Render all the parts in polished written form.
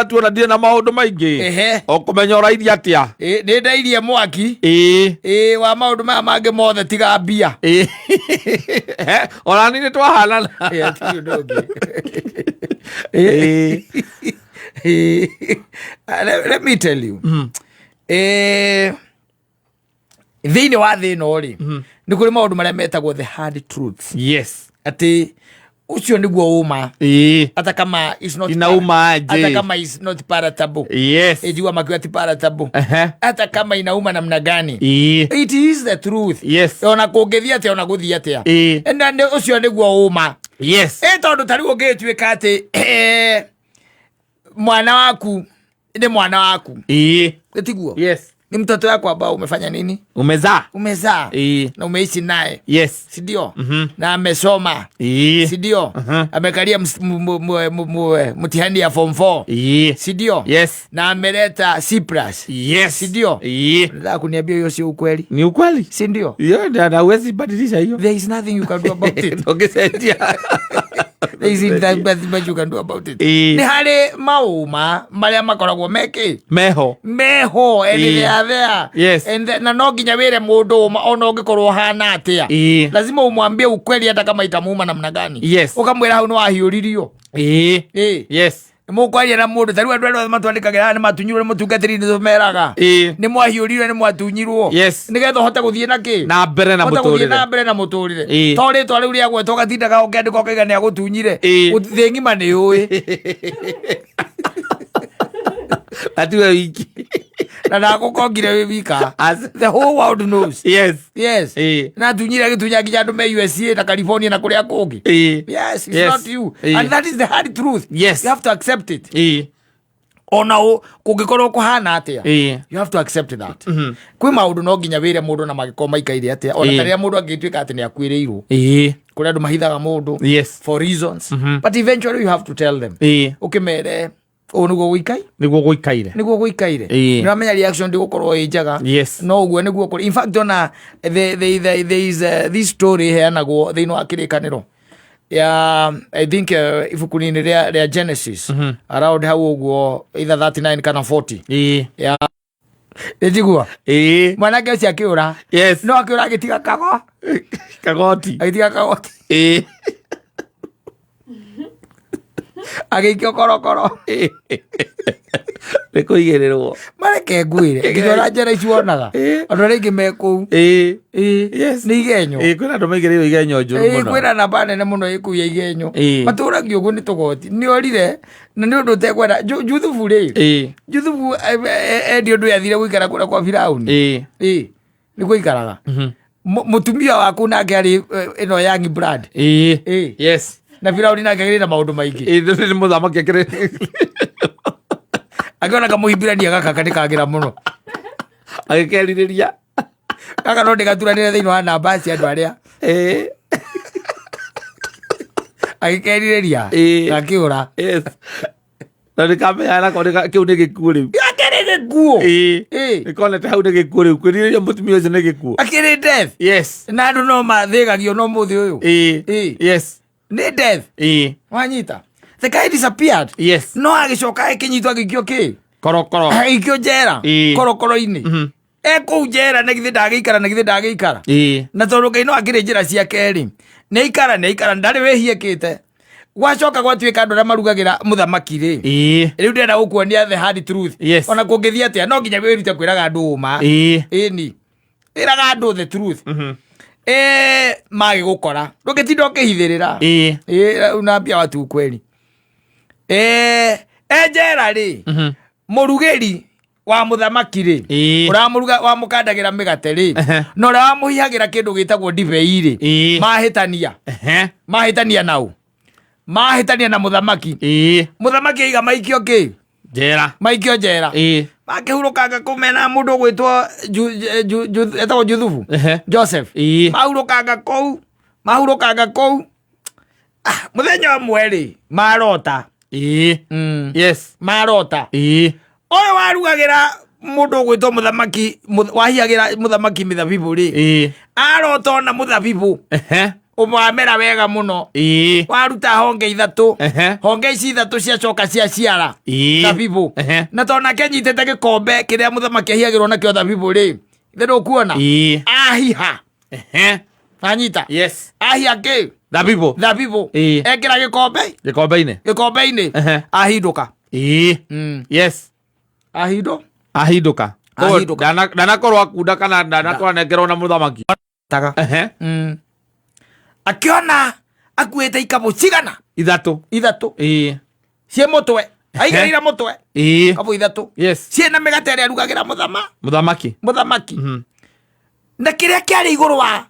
atuona ndire na maundu maingi o kumenya uraithia atia ni ndairie mwaki wa maundu maya mangi mothe tiga mbia ona ni twahanana let me tell you thiini wa thi no ri ni kuri maundu maria metagwo the hard truths. Yes, ati ucio niguo uma ata kama is not inauma aje, ata kama is not palatable. Yes, ejua makiwa ti palatable ata kama inauma namna gani it is the truth. Yes, ona kungithia te ona guthia te ende ucio niguo uma. Yes, tondu tari ungituika ati mwana waku ni mwana waku etiguo. Yes, ni mtoto wako ambao umefanya nini? Umezaa na umeishi naye. Yes, si ndio? Na amesoma. Si ndio? Amekalia mtihani ya form 4. Si ndio? Yes, na ameleta C+. Yes, si ndio? Nataka kuniambia hiyo si ukweli? Ni ukweli, si ndio? Na huwezi badilisha hiyo. There is nothing you can do about it. Ongesaidia. There is nothing you can do about it. Ni hari mauma maria makoragwo meho and they are there. Yes, and na no nginya wire mundu uma ona ungikorwo hana atia lazima umwambie ukweli hata kama itamuuma namna gani. Yes, ukamwira hau no ahiuririo. Yes, mukwaria na mundu tari andu ero matwandikagira ni matunyirwo mutungatiri ni meraga ni mwahiurirwo ni mwatunyirwo. Yes, nigetha hote guthie na ki na mbere na muturire tori twari uria gwetwo gatindaga ukiandika ukaiga ni agutunyire thi ngima ni ui atiwe wiki na ndagukongire wi wika. The whole world knows. Yes. Na tunyire gitunya nginya andu me USA na California na kuria kungi. Yes, it's not you. And that is the hard truth. Yes, you have to accept it. Ona kungikorwo kuhana atia you have to accept that. Kwi maundu no nginya wire mundu na magiko maikaire atia ona taria mundu angituika ati ni akwireirwo kuri andu mahithaga mundu for reasons but eventually you have to tell them ukimere niguo guikaire niramenya reaction ndigukorwo injaga. No uguo niguo kuri. In fact ona there is this story heanagwo thiini wa kirikaniro ya I think ibuku-ini ria Genesis around how uguo either 39 kana 40 ya ejigua mwanake ucio akiura no akiura agitiga kagoti agikio korokoro nikuigirirwo mareke nguire ngithora njera icuonaga andu aria ingi me kuu ni igenyo kwina andu maigirirwo igenyo njuru muno kwina namba nene muno ikuya igenyo maturagio uguo ni tugoti ni orire na ni undu tekwenda Juthubu Juthubu endi undu yathire guikara kuria kwa Firauni ni guikaraga mutumia waku nake ari ino young blood yes na Firauni nake agire na maundu maingi ni muthamaki akire akiona kamuhimbirania gaka kanikagira muno agikeriria kaka no ndikaturanire thiini wa namba cia andu aria agikeriria gakiura na nikamenya na kiu ni gikuo riu akiri gikuo ikonete hau ni gikuo riu kwiriria mutumia ucio ni gikuo akiri death. Yes, na andu no mathigagio no muthi uyu yes ni death wanyita the guy disappeared. Yes, no agicoka akinyitwa gikio ki korokoro ikio njera korokoro-ini eko njera na githe ndagikara na tondu Ngai no akiri njira ciake ri ni ikara ndari wehiekite gwacoka gwatuika andu aria marugagira muthamaki ri riu ndenda gukuonia the hard truth. Ona kungithia atia no nginya wirute kwiraga andu uma ni iraga andu the truth magi gukora ndugitinda ukihithirira unambia watu ukweli njera ri murugeri wa muthamaki ri uramuruga wa mukandagira migate ri no ura wamuhihagira kindu gitagwo ndibei ri mahitania nau mahitania na muthamaki aiga maikio njera makihurukanga kumena mundu gwitwo etagwo Juthubu Joseph mahurukanga kou muthenya umwe ri marota yes marota oyo warugagira mundu gwitwo muthamaki wahiagira muthamaki mithabibu ri arota na muthabibu umwamera wega muno waruta honge ithatu honge ici ithatu ciacoka ciaciara thabibu na tona kenyitete gikombe kiria muthamaki ahiagirwo nakio thabibu ri ithe kuona ahiha anyita ahia ki thabibu ekira gikombe-ini ahinduka ahinduka ndanakorwo akunda kana ndanakorwo nengerwo na muthamaki akiona akuite ikabu cigana ithatu cie mutwe aigarira mutwe kabu ithatu ciena migate iria arugagira muthamaki na kiria kiari iguru wa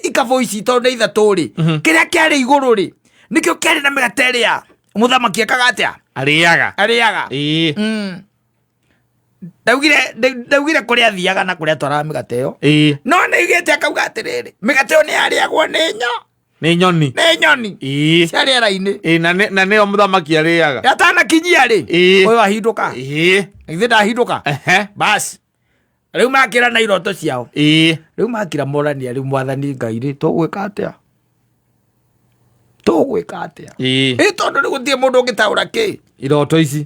ikabu ici tondu ithatu ri kiria kiari iguru ri nikio kiari na migate iria muthamaki ekaga atia ariaga ndaugire kuria thiaga na kuria twaraga migate iyo no nĩigĩte akauga atĩrĩrĩ migate ĩyo nĩyarĩagwo nĩ nyoni cia rĩera-inĩ na nĩyo mũthamaki arĩaga atanakinyia rĩ ũyũ ahinduka ithe ndahinduka basi rĩu makĩra na iroto ciao rĩu makĩra morania rĩu mwathani Ngai rĩ tũgwĩka atĩa tondũ rĩu gũtirĩ mũndũ ũngĩtaũra kĩ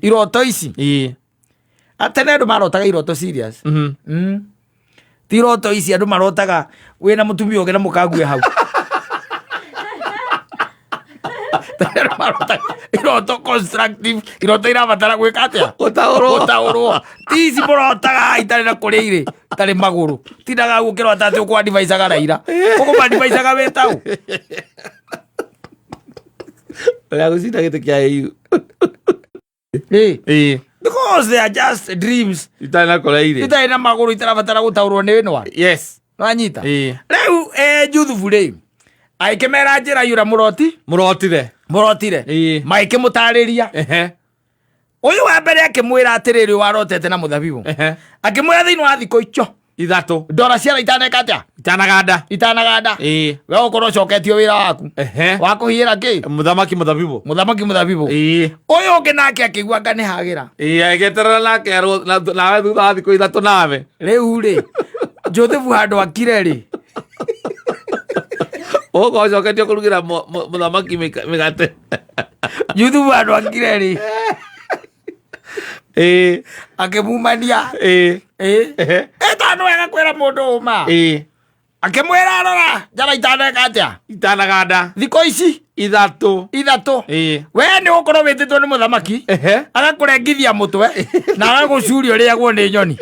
iroto ici atene andu marotaga iroto serious ti iroto ici andu marotaga wina mutumia uge na mukague hau iroto constructive iroto irabatara gwika atia gutaurwo ti ici murotaga itari na kuria iri itari maguru tindaga gukirota ati ukwa advice raira uko advice wetau ya gucinda gite kia iu because they are just dreams itari na maguru itarabatara gutaurwo ni winwa wanyita riu juthubu ri aikimera njira yura murotire maikimutariria uyu wa mbere akimwira atiriri warotete na muthabibu akimwira thiini wa thiko icio ithatu ndora ciara itaneka atia itanaganda we ukorwo coketio wira waku wa kuhiira ki muthamaki muthabibu uyu ungi nake akigua ngani hagira ageterera nake nawe thutha wa thikũ ithatu nawe riu ri Joseph handu akire ri uko coketio kurugira muthamaki migate Joseph handu akire ri akimumania tondũ wega kwĩra mũndũ ũma akĩmwĩra arora njara itaneka atia itanaganda thikũ ici ithatu we nĩ gũkorwo wĩtĩtwo nĩ mũthamaki agakũrengithia mũtwe na agagũcuria ũrĩagwo nĩ nyoni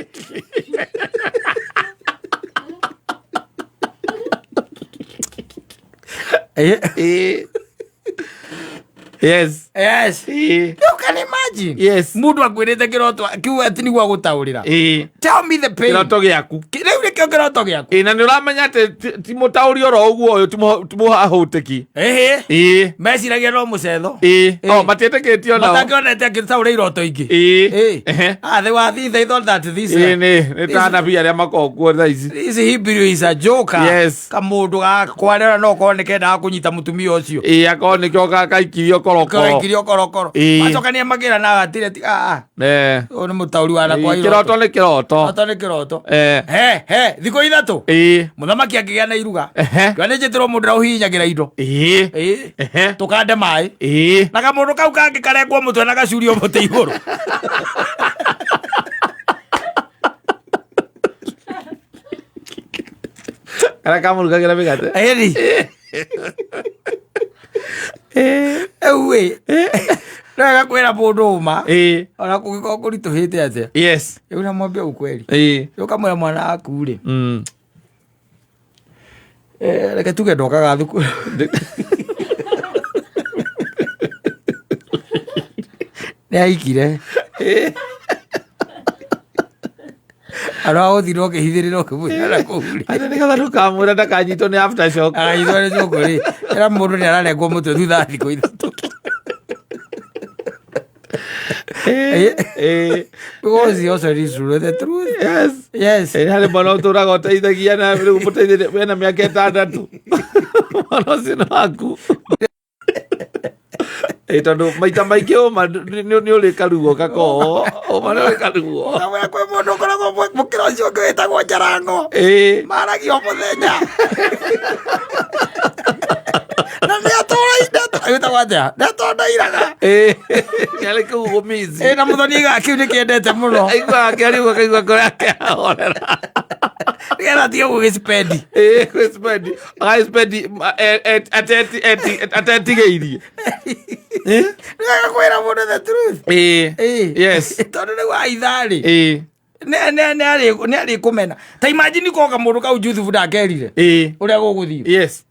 You can imagine mundu akwirite kiroto kiu ati niguo gutaurira tell me the pain kiroto giaku riu nikio kiroto giaku na ni uramenya ati ti mutauri oro uguo uyu ti muhahutiki meciragia no mucetho matiĩtĩkĩtio nao matakionete akĩtaũra iroto ingĩ they were they thought that this nĩ ta anabii arĩa makoragwo thaa ici this Hebrew is a joker kamundu gakwarera no korwo nĩ kendaga kũnyita mũtumia ũcio akorwo nĩkĩo kaikirio korokoro macokania makĩra na agatire ti ũyũ nĩ mũtaũri wa nakwa kĩroto nĩ kĩroto thikũ ithatũ mũthamaki akĩgĩa na iruga kĩo nĩ njĩtĩrwo mũndũ ũrĩa ũhihinyagĩra indo tũkande maĩ na kamũndũ kau kangĩ karengwo mũtwe na gacurio mũtĩ igũrũ karĩa kamũrugagĩra mĩgate rega kwĩra mũndũ ũma ona kũngĩkorwo kũritũhĩte atĩa rĩu na mwambie ukweli rĩu kamwĩra mwana waku rĩ reke tuge ndokaga thukuru nĩ aikire andũ agũthirwo ũkĩhithĩrĩra ũkĩmwĩra kũu nĩgetha ndũkamwĩra ndakanyitwo nĩ aftershock akanyitwo nĩ cũkũ rĩ ĩra mũndũ nĩ ararengwo mũtwe thutha wa thikũ ithatũ because he also is true the truth harĩ mwana ũtũraga ũteithagia na rĩu mũteithĩrie wĩna mĩaka 6 mwana ũcio nĩ waku tondu maita maingĩ ũma nĩ ũrĩ karuo gako ũma nĩ ũrĩ karuo kwĩ mũndũ ũkoragwo mũkĩra ũcio ũngĩ wĩtagwo Njarango maragio mũthenya na nĩatwĩtagwo atĩa nĩatwandairaga nĩarĩ kĩgugumizi na mũthoni gakĩu nĩkĩendete mũno aiguaga kĩarigwo kaigua kũrĩa kĩahorera nĩgetha tiga gũgĩspendi gũspendi agaspendi atetigĩirie nĩagakwĩra mũndũ the truth yes tondũ rĩu aitharĩ nĩ arĩkũmena ta imagine koga mũndũ kau Juthubu ndakerire ũrĩa gũgũthiĩ yes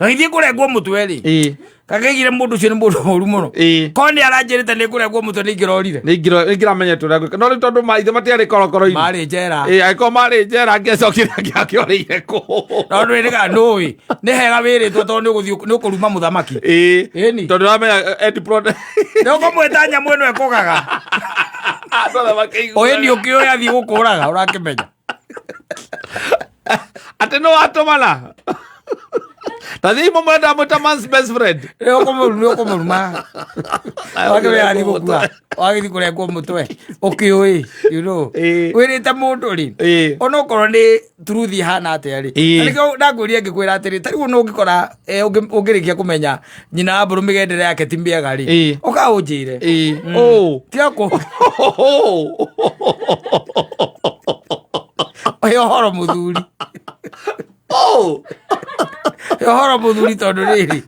gagĩthiĩ kũrengwo mũtwe-rĩ kakaigire mũndũ ũcio nĩ mũndũ mũru mũno ko nĩ aranjĩrĩte nĩ kũrengwo mũtwe nĩ ingĩrorire nĩingĩramenya tũrĩa gwĩka no rĩu tondũ maithe matiarĩ korokoro-inĩ marĩ njera angĩkorwo marĩ njera ngĩcokire ngĩakĩorĩire kũ no ndwĩrĩga nũĩ nĩ hega wĩrĩtwo tondũ nĩ ũkũruma mũthamaki tondũ ũramenya nĩ ũkũmwĩta nyamũ ĩno ĩkũgaga ũyũ nĩ ũkĩũĩ athiĩ gũkũraga ũrakĩmenya atĩ nĩ watũmana tathi mama ndamwĩta man's best friend nĩ ũkũmũruma wagĩthiĩ kũrengwo mũtwe ũkĩũĩ wĩrĩte mũndũ-rĩ onokorwo nĩ truth ihana atĩa-rĩ nĩkĩo ndangũria ngĩkwĩra atĩrĩ ta rĩu ũngĩkora ũngĩrĩkia kũmenya nyina wa mbũrũ mĩgendere yake ti mĩega-rĩ ũka ũnjĩre tiga ũhoro mũthuri ũhoro mũthuri tondũ rĩrĩ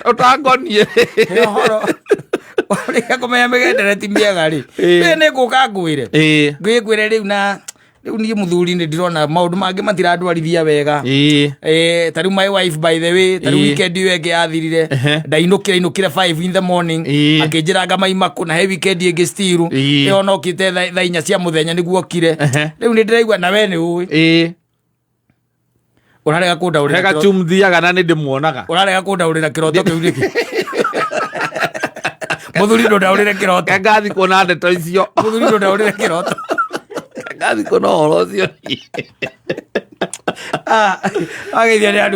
ũtangonie rĩka kũmenya mĩgendere ti mĩega-rĩ nĩ ngũka ngwĩre rĩu na rĩu niĩ mũthuri nĩ ndĩrona maũndũ mangĩ matirandwarithia wega ta rĩu my wife by the way ta rĩu weekend ĩyo ĩngĩ yathirire ndainũkire 5 in the morning akĩnjĩranga maimakũ na he weekend ĩngĩ still ĩyo nokĩte thaa 4 cia mũthenya nĩguo okire rĩu nĩ ndĩraigua na we nĩ ũĩ ũrarega kũndaũrĩra chumthiaga na nĩ ndĩmuonaga ũrarega kũndaũrĩra kĩroto kĩu nĩkĩ mũthuri ndũndaũrĩre kĩroto ngathi kuona ndeto icio mũthuri ndũndaũrĩre kĩroto ngathi kuona ũhoro ũcio ageithia nĩ andũ